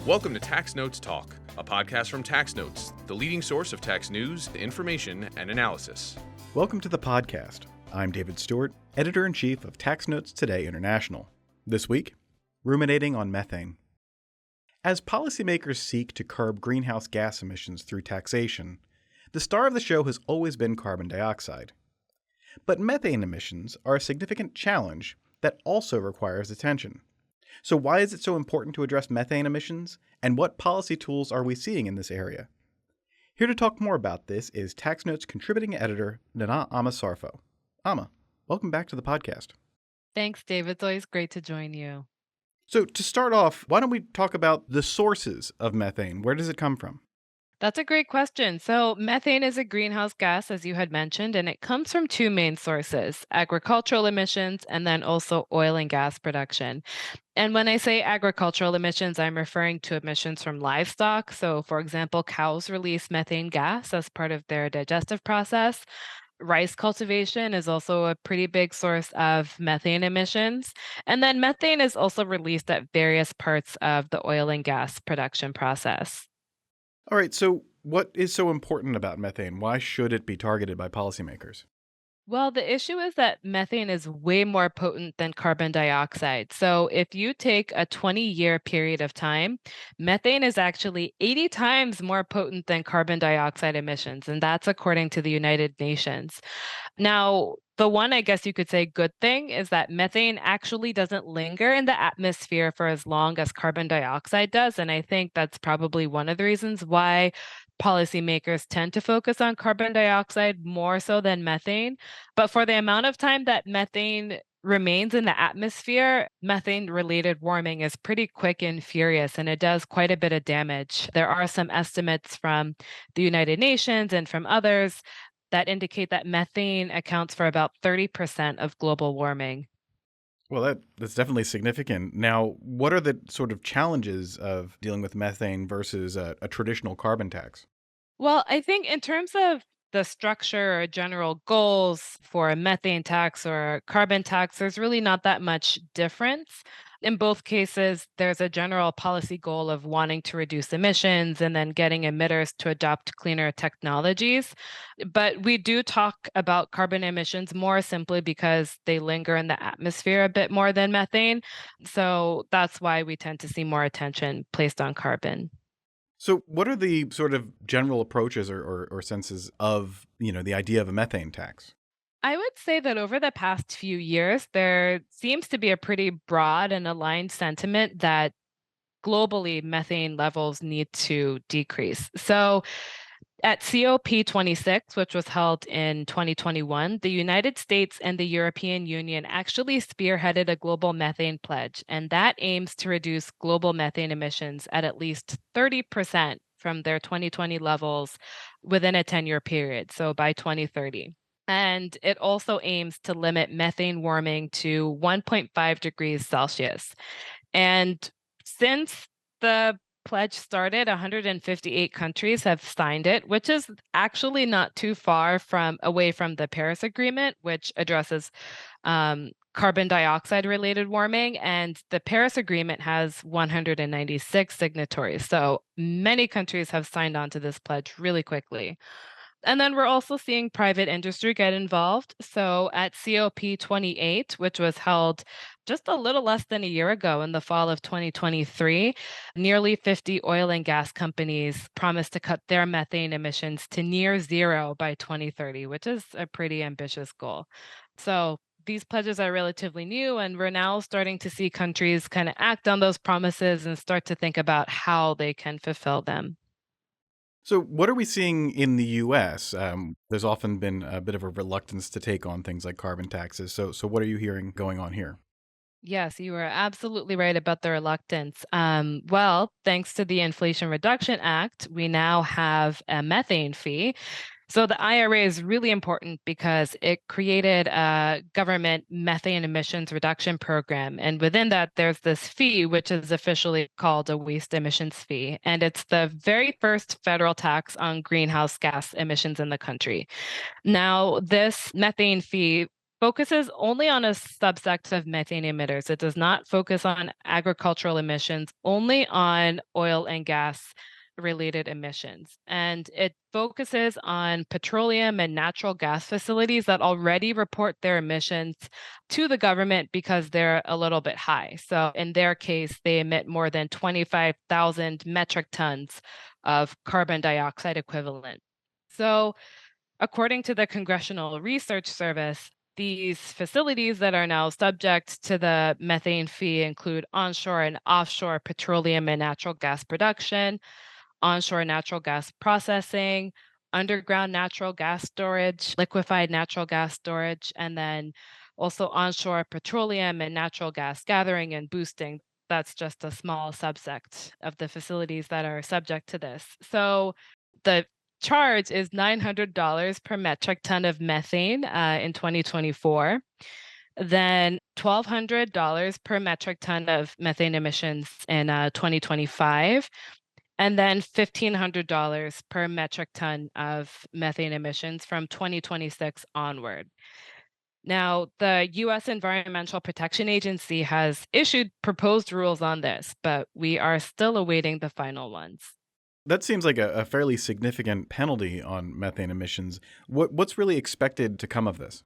Welcome to Tax Notes Talk, a podcast from Tax Notes, the leading source of tax news, information, and analysis. Welcome to the podcast. I'm David Stewart, Editor-in-Chief of Tax Notes Today International. This week, ruminating on methane. As policymakers seek to curb greenhouse gas emissions through taxation, the star of the show has always been carbon dioxide. But methane emissions are a significant challenge that also requires attention. So why is it so important to address methane emissions, and what policy tools are we seeing in this area? Here to talk more about this is Tax Notes contributing editor Nana Ama Sarfo. Ama, welcome back to the podcast. Thanks, David. It's always great to join you. So to start off, why don't we talk about the sources of methane? Where does it come from? That's a great question. So, methane is a greenhouse gas, as you had mentioned, and it comes from two main sources: agricultural emissions and then also oil and gas production. And when I say agricultural emissions, I'm referring to emissions from livestock. So, for example, cows release methane gas as part of their digestive process. Rice cultivation is also a pretty big source of methane emissions. And then methane is also released at various parts of the oil and gas production process. All right, so what is so important about methane? Why should it be targeted by policymakers? Well, the issue is that methane is way more potent than carbon dioxide. So, if you take a 20-year period of time, methane is actually 80 times more potent than carbon dioxide emissions. And that's according to the United Nations. Now, the one, I guess you could say, good thing is that methane actually doesn't linger in the atmosphere for as long as carbon dioxide does. And I think that's probably one of the reasons why policymakers tend to focus on carbon dioxide more so than methane. But for the amount of time that methane remains in the atmosphere, methane-related warming is pretty quick and furious, and it does quite a bit of damage. There are some estimates from the United Nations and from others that indicate that methane accounts for about 30% of global warming. Well, that's definitely significant. Now, what are the sort of challenges of dealing with methane versus a traditional carbon tax? Well, I think in terms of the structure or general goals for a methane tax or a carbon tax, there's really not that much difference. In both cases, there's a general policy goal of wanting to reduce emissions and then getting emitters to adopt cleaner technologies. But we do talk about carbon emissions more simply because they linger in the atmosphere a bit more than methane. So that's why we tend to see more attention placed on carbon. So what are the sort of general approaches or senses of, the idea of a methane tax? I would say that over the past few years, there seems to be a pretty broad and aligned sentiment that globally methane levels need to decrease. So at COP26, which was held in 2021, the United States and the European Union actually spearheaded a global methane pledge, and that aims to reduce global methane emissions at least 30% from their 2020 levels within a 10-year period, so by 2030. And it also aims to limit methane warming to 1.5 degrees Celsius. And since the pledge started, 158 countries have signed it, which is actually not too far away from the Paris Agreement, which addresses carbon dioxide related warming. And the Paris Agreement has 196 signatories. So many countries have signed on to this pledge really quickly. And then we're also seeing private industry get involved. So at COP28, which was held just a little less than a year ago in the fall of 2023, nearly 50 oil and gas companies promised to cut their methane emissions to near zero by 2030, which is a pretty ambitious goal. So these pledges are relatively new, and we're now starting to see countries kind of act on those promises and start to think about how they can fulfill them. So what are we seeing in the U.S.? There's often been a bit of a reluctance to take on things like carbon taxes. So what are you hearing going on here? Yes, you are absolutely right about the reluctance. Well, thanks to the Inflation Reduction Act, we now have a methane fee. So the IRA is really important because it created a government methane emissions reduction program. And within that, there's this fee, which is officially called a waste emissions fee. And it's the very first federal tax on greenhouse gas emissions in the country. Now, this methane fee focuses only on a subset of methane emitters. It does not focus on agricultural emissions, only on oil and gas related emissions. And it focuses on petroleum and natural gas facilities that already report their emissions to the government because they're a little bit high. So in their case, they emit more than 25,000 metric tons of carbon dioxide equivalent. So according to the Congressional Research Service, these facilities that are now subject to the methane fee include onshore and offshore petroleum and natural gas production, onshore natural gas processing, underground natural gas storage, liquefied natural gas storage, and then also onshore petroleum and natural gas gathering and boosting. That's just a small subsect of the facilities that are subject to this. So the charge is $900 per metric ton of methane in 2024, then $1,200 per metric ton of methane emissions in 2025, and then $1,500 per metric ton of methane emissions from 2026 onward. Now, the U.S. Environmental Protection Agency has issued proposed rules on this, but we are still awaiting the final ones. That seems like a fairly significant penalty on methane emissions. What's really expected to come of this?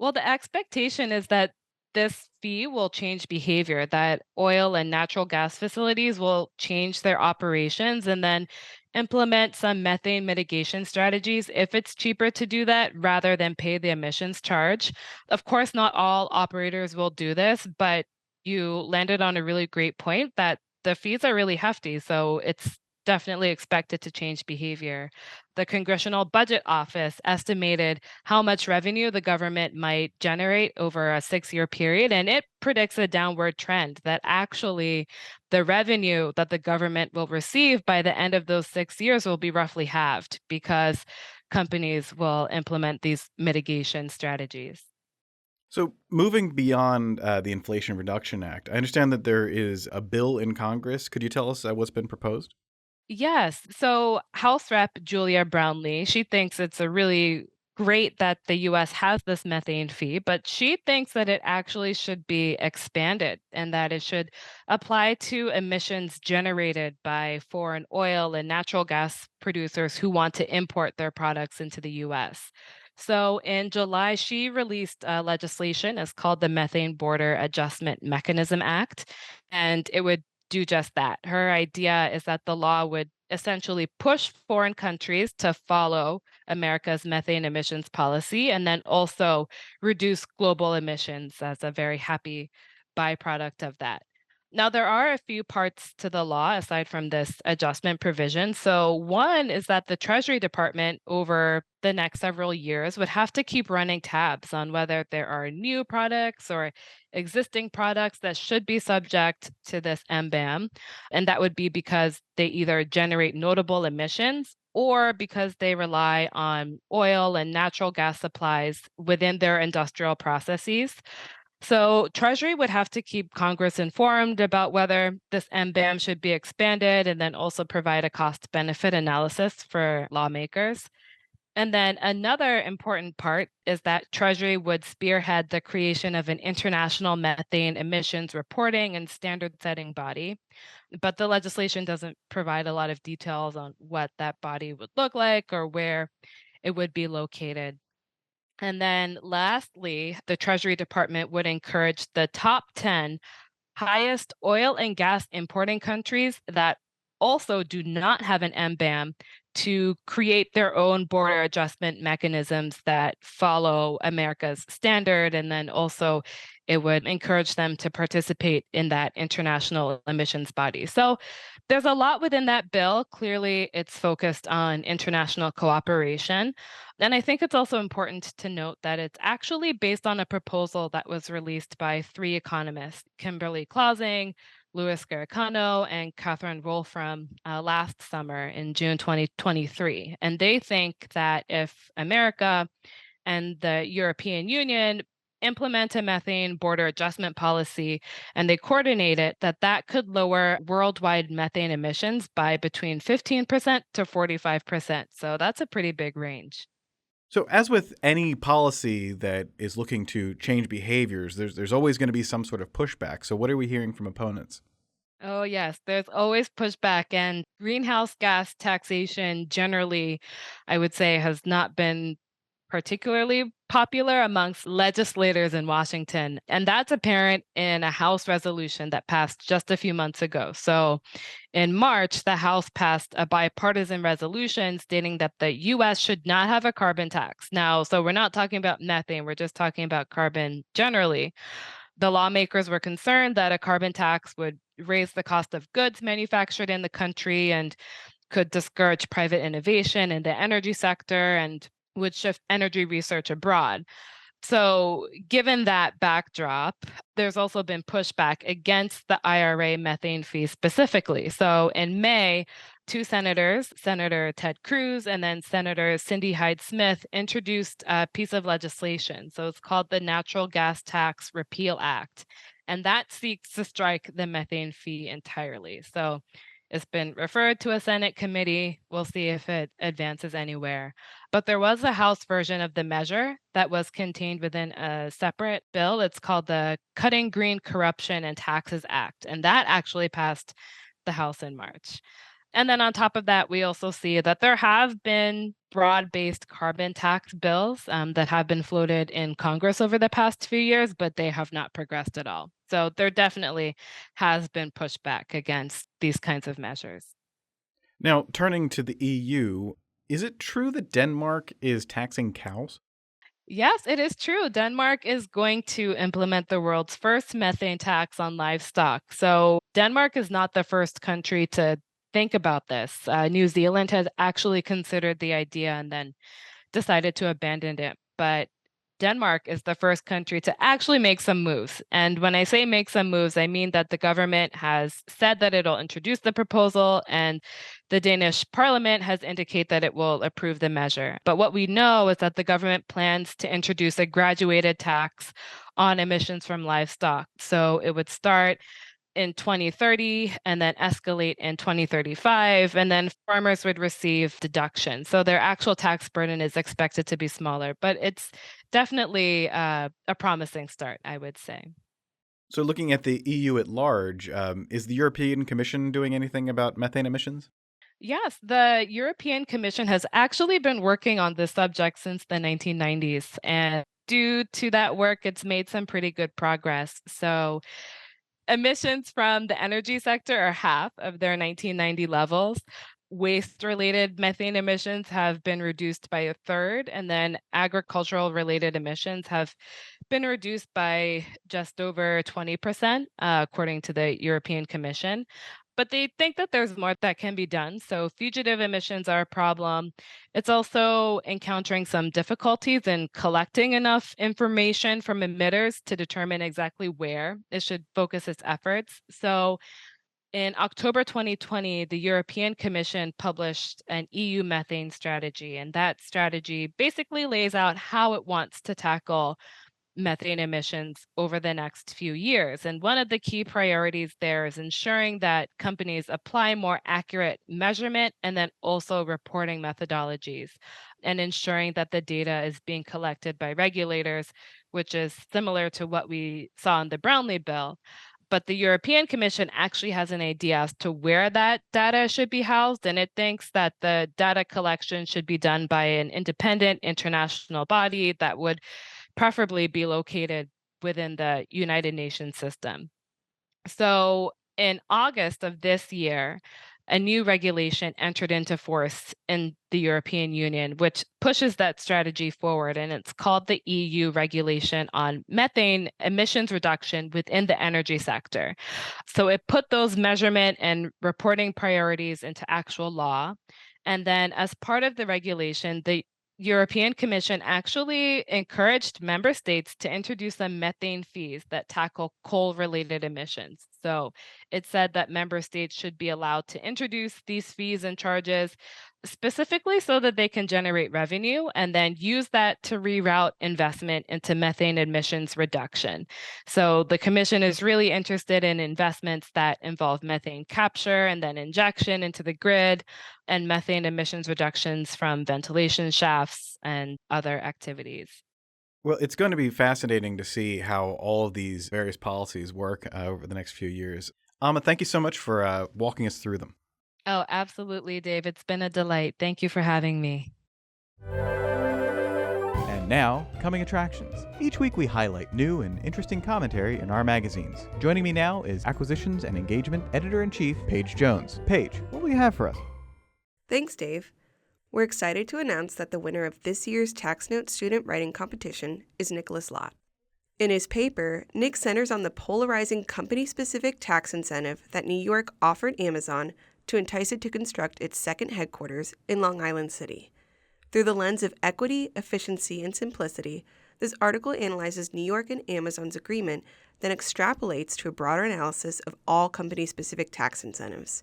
Well, the expectation is that this fee will change behavior, that oil and natural gas facilities will change their operations and then implement some methane mitigation strategies if it's cheaper to do that rather than pay the emissions charge. Of course, not all operators will do this, but you landed on a really great point that the fees are really hefty. So it's definitely expected to change behavior. The Congressional Budget Office estimated how much revenue the government might generate over a 6-year period, and it predicts a downward trend that actually the revenue that the government will receive by the end of those 6 years will be roughly halved because companies will implement these mitigation strategies. So, moving beyond the Inflation Reduction Act, I understand that there is a bill in Congress. Could you tell us what's been proposed? Yes. So House Rep Julia Brownlee, she thinks it's a really great that the US has this methane fee, but she thinks that it actually should be expanded and that it should apply to emissions generated by foreign oil and natural gas producers who want to import their products into the US. So in July, she released legislation. It's called the Methane Border Adjustment Mechanism Act, and it would do just that. Her idea is that the law would essentially push foreign countries to follow America's methane emissions policy and then also reduce global emissions as a very happy byproduct of that. Now, there are a few parts to the law aside from this adjustment provision. So, one is that the Treasury Department over the next several years would have to keep running tabs on whether there are new products or existing products that should be subject to this MBAM. And that would be because they either generate notable emissions or because they rely on oil and natural gas supplies within their industrial processes. So Treasury would have to keep Congress informed about whether this MBAM should be expanded and then also provide a cost benefit analysis for lawmakers. And then another important part is that Treasury would spearhead the creation of an international methane emissions reporting and standard setting body. But the legislation doesn't provide a lot of details on what that body would look like or where it would be located. And then lastly, the Treasury Department would encourage the top 10 highest oil and gas importing countries that also do not have an MBAM to create their own border adjustment mechanisms that follow America's standard. And then also it would encourage them to participate in that international emissions body. So there's a lot within that bill. Clearly, it's focused on international cooperation. And I think it's also important to note that it's actually based on a proposal that was released by 3 economists, Kimberly Clausing, Louis Garicano, and Catherine Wolfram last summer in June 2023. And they think that if America and the European Union implement a methane border adjustment policy and they coordinate it, that could lower worldwide methane emissions by between 15% to 45%. So that's a pretty big range. So, as with any policy that is looking to change behaviors, there's always going to be some sort of pushback. So, what are we hearing from opponents? Oh, yes, there's always pushback, and greenhouse gas taxation generally, I would say, has not been particularly popular amongst legislators in Washington. And that's apparent in a House resolution that passed just a few months ago. So in March, the House passed a bipartisan resolution stating that the US should not have a carbon tax. Now, so we're not talking about methane, we're just talking about carbon generally. The lawmakers were concerned that a carbon tax would raise the cost of goods manufactured in the country and could discourage private innovation in the energy sector and would shift energy research abroad. So, given that backdrop, there's also been pushback against the IRA methane fee specifically. So, in May, two senators, Senator Ted Cruz and then Senator Cindy Hyde Smith, introduced a piece of legislation. So, it's called the Natural Gas Tax Repeal Act. And that seeks to strike the methane fee entirely. So, it's been referred to a Senate committee. We'll see if it advances anywhere. But there was a House version of the measure that was contained within a separate bill. It's called the Cutting Green Corruption and Taxes Act. And that actually passed the House in March. And then on top of that, we also see that there have been broad-based carbon tax bills that have been floated in Congress over the past few years, but they have not progressed at all. So there definitely has been pushback against these kinds of measures. Now, turning to the EU, is it true that Denmark is taxing cows? Yes, it is true. Denmark is going to implement the world's first methane tax on livestock. So, Denmark is not the first country to think about this. New Zealand has actually considered the idea and then decided to abandon it. But Denmark is the first country to actually make some moves. And when I say make some moves, I mean that the government has said that it'll introduce the proposal, and the Danish parliament has indicated that it will approve the measure. But what we know is that the government plans to introduce a graduated tax on emissions from livestock. So it would start in 2030 and then escalate in 2035, and then farmers would receive deductions. So their actual tax burden is expected to be smaller, but it's definitely a promising start, I would say. So, looking at the EU at large, is the European Commission doing anything about methane emissions? Yes, the European Commission has actually been working on this subject since the 1990s. And due to that work, it's made some pretty good progress. So emissions from the energy sector are half of their 1990 levels. Waste-related methane emissions have been reduced by a third, and then agricultural-related emissions have been reduced by just over 20%, according to the European Commission. But they think that there's more that can be done. So fugitive emissions are a problem. It's also encountering some difficulties in collecting enough information from emitters to determine exactly where it should focus its efforts. So in October 2020, the European Commission published an EU methane strategy, and that strategy basically lays out how it wants to tackle methane emissions over the next few years. And one of the key priorities there is ensuring that companies apply more accurate measurement and then also reporting methodologies, and ensuring that the data is being collected by regulators, which is similar to what we saw in the Brownlee bill. But the European Commission actually has an idea as to where that data should be housed, and it thinks that the data collection should be done by an independent international body that would preferably be located within the United Nations system. So in August of this year, a new regulation entered into force in the European Union, which pushes that strategy forward. And it's called the EU Regulation on Methane Emissions Reduction within the energy sector. So it put those measurement and reporting priorities into actual law. And then, as part of the regulation, the European Commission actually encouraged member states to introduce some methane fees that tackle coal related emissions. So it said that member states should be allowed to introduce these fees and charges specifically so that they can generate revenue and then use that to reroute investment into methane emissions reduction. So the commission is really interested in investments that involve methane capture and then injection into the grid and methane emissions reductions from ventilation shafts and other activities. Well, it's going to be fascinating to see how all of these various policies work over the next few years. Ama, thank you so much for walking us through them. Oh, absolutely, Dave. It's been a delight. Thank you for having me. And now, coming attractions. Each week we highlight new and interesting commentary in our magazines. Joining me now is Acquisitions and Engagement Editor-in-Chief, Paige Jones. Paige, what will you have for us? Thanks, Dave. We're excited to announce that the winner of this year's Tax Notes student writing competition is Nicholas Lott. In his paper, Nick centers on the polarizing company-specific tax incentive that New York offered Amazon to entice it to construct its second headquarters in Long Island City. Through the lens of equity, efficiency, and simplicity, this article analyzes New York and Amazon's agreement, then extrapolates to a broader analysis of all company-specific tax incentives.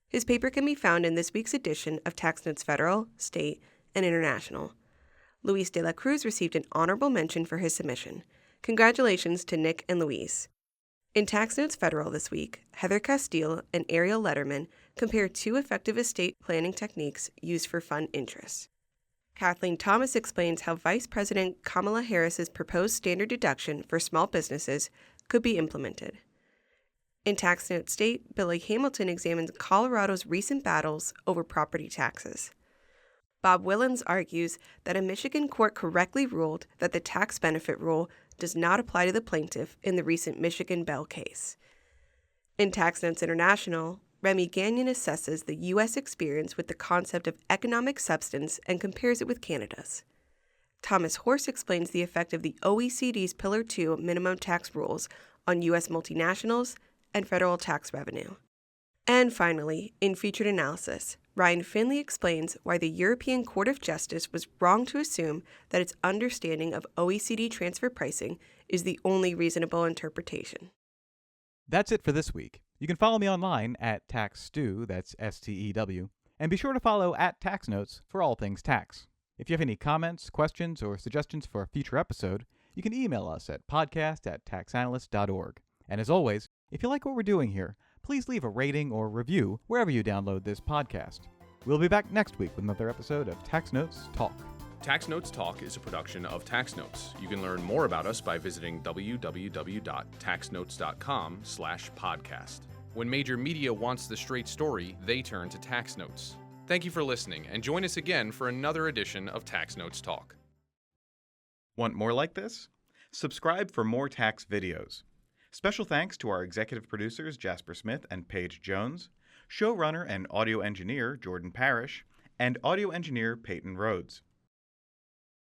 His paper can be found in this week's edition of Tax Notes Federal, State, and International. Luis de la Cruz received an honorable mention for his submission. Congratulations to Nick and Luis. In Tax Notes Federal this week, Heather Castile and Ariel Letterman compare two effective estate planning techniques used for fund interest. Kathleen Thomas explains how Vice President Kamala Harris's proposed standard deduction for small businesses could be implemented. In Tax Note State, Billy Hamilton examines Colorado's recent battles over property taxes. Bob Willens argues that a Michigan court correctly ruled that the tax benefit rule does not apply to the plaintiff in the recent Michigan Bell case. In Tax Notes International, Remy Gagnon assesses the U.S. experience with the concept of economic substance and compares it with Canada's. Thomas Horse explains the effect of the OECD's Pillar 2 minimum tax rules on U.S. multinationals and federal tax revenue. And finally, in featured analysis, Ryan Finley explains why the European Court of Justice was wrong to assume that its understanding of OECD transfer pricing is the only reasonable interpretation. That's it for this week. You can follow me online at TaxStew, that's S-T-E-W, and be sure to follow at TaxNotes for all things tax. If you have any comments, questions, or suggestions for a future episode, you can email us at podcast@taxanalyst.org. And as always, if you like what we're doing here, please leave a rating or review wherever you download this podcast. We'll be back next week with another episode of Tax Notes Talk. Tax Notes Talk is a production of Tax Notes. You can learn more about us by visiting www.taxnotes.com/podcast. When major media wants the straight story, they turn to Tax Notes. Thank you for listening, and join us again for another edition of Tax Notes Talk. Want more like this? Subscribe for more tax videos. Special thanks to our executive producers Jasper Smith and Paige Jones, showrunner and audio engineer Jordan Parrish, and audio engineer Peyton Rhodes.